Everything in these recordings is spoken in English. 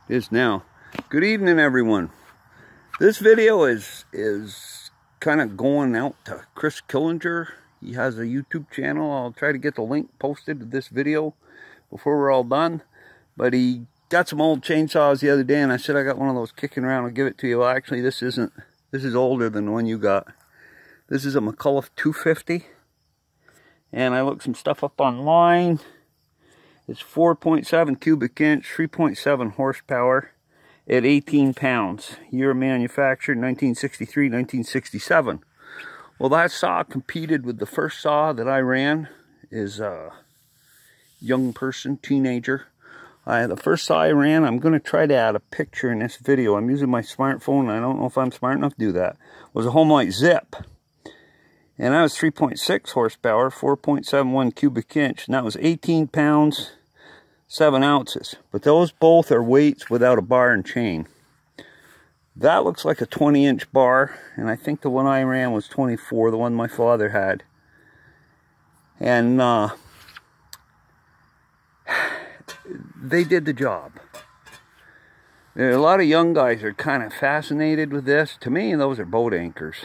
It is now. Good evening, everyone. This video is kind of going out to Chris Killenger. He has a YouTube channel. I'll try to get the link posted to this video before we're all done. But he got some old chainsaws the other day, and I said I got one of those kicking around. I'll give it to you. Well, actually, this isn't. This is older than the one you got. This is a McCullough 250. And I looked some stuff up online. It's 4.7 cubic inch, 3.7 horsepower at 18 pounds. Year of manufacture, 1963, 1967. Well, that saw competed with the first saw that I ran. Is a young person, teenager. The first saw I ran, I'm going to try to add a picture in this video. I'm using my smartphone, and I don't know if I'm smart enough to do that. It was a Homelight Zip. And that was 3.6 horsepower, 4.71 cubic inch, and that was 18 pounds, 7 ounces. But those both are weights without a bar and chain. That looks like a 20-inch bar, and I think the one I ran was 24, the one my father had. And they did the job. A lot of young guys are kind of fascinated with this. To me, those are boat anchors.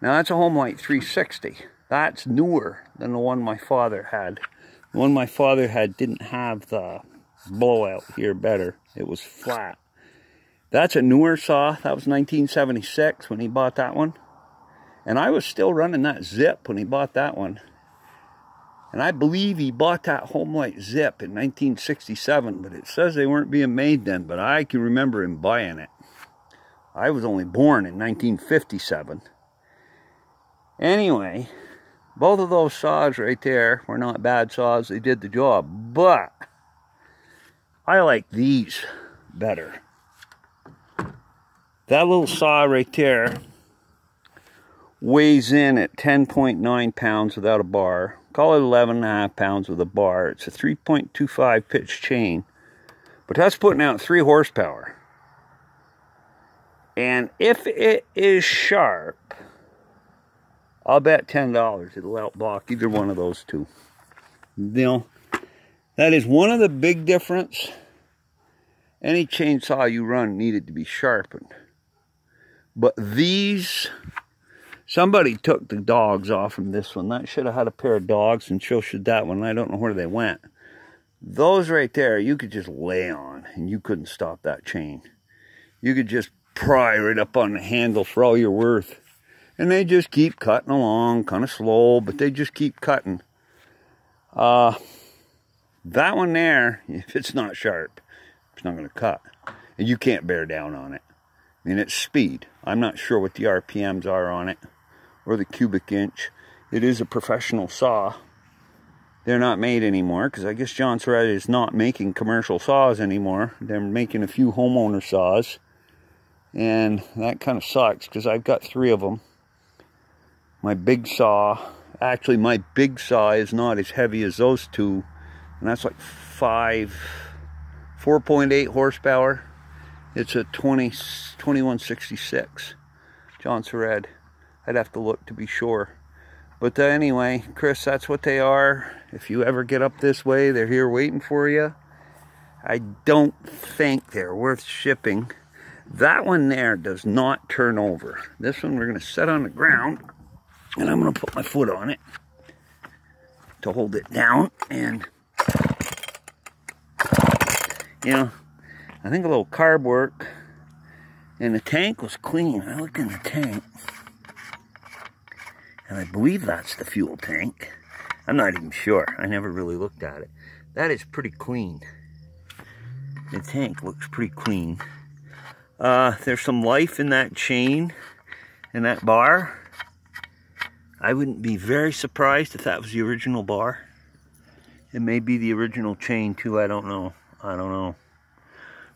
Now, that's a Homelight 360. That's newer than the one my father had. The one my father had didn't have the blowout here better. It was flat. That's a newer saw. That was 1976 when he bought that one. And I was still running that Zip when he bought that one. And I believe he bought that Homelight Zip in 1967, but it says they weren't being made then, but I can remember him buying it. I was only born in 1957. Anyway, both of those saws right there were not bad saws. They did the job. But I like these better. That little saw right there weighs in at 10.9 pounds without a bar. Call it 11.5 pounds with a bar. It's a 3.25 pitch chain. But that's putting out 3 horsepower. And if it is sharp, I'll bet $10 it'll outblock either one of those two. You know, that is one of the big difference. Any chainsaw you run needed to be sharpened. But these, somebody took the dogs off from this one. That should have had a pair of dogs, and so should that one. I don't know where they went. Those right there, you could just lay on, and you couldn't stop that chain. You could just pry right up on the handle for all you're worth. And they just keep cutting along, kind of slow, but they just keep cutting. That one there, if it's not sharp, it's not going to cut. And you can't bear down on it. I mean, it's speed. I'm not sure what the RPMs are on it, or the cubic inch. It is a professional saw. They're not made anymore, because I guess John Surratt is not making commercial saws anymore. They're making a few homeowner saws. And that kind of sucks, because I've got 3 of them. My big saw, actually my big saw is not as heavy as those two, and that's like 4.8 horsepower. It's a 2166 John Surratt. I'd have to look to be sure. But anyway, Chris, that's what they are. If you ever get up this way, they're here waiting for you. I don't think they're worth shipping. That one there does not turn over. This one we're going to set on the ground. And I'm going to put my foot on it to hold it down. And, you know, I think a little carb work. And the tank was clean. I looked in the tank. And I believe that's the fuel tank. I'm not even sure. I never really looked at it. That is pretty clean. The tank looks pretty clean. There's some life in that chain and that bar. I wouldn't be very surprised if that was the original bar. It may be the original chain too, I don't know. I don't know.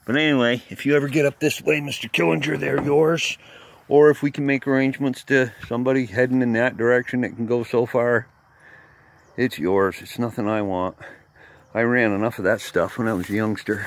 But anyway, if you ever get up this way, Mr. Killenger, they're yours. Or if we can make arrangements to somebody heading in that direction that can go so far, it's yours. It's nothing I want. I ran enough of that stuff when I was a youngster.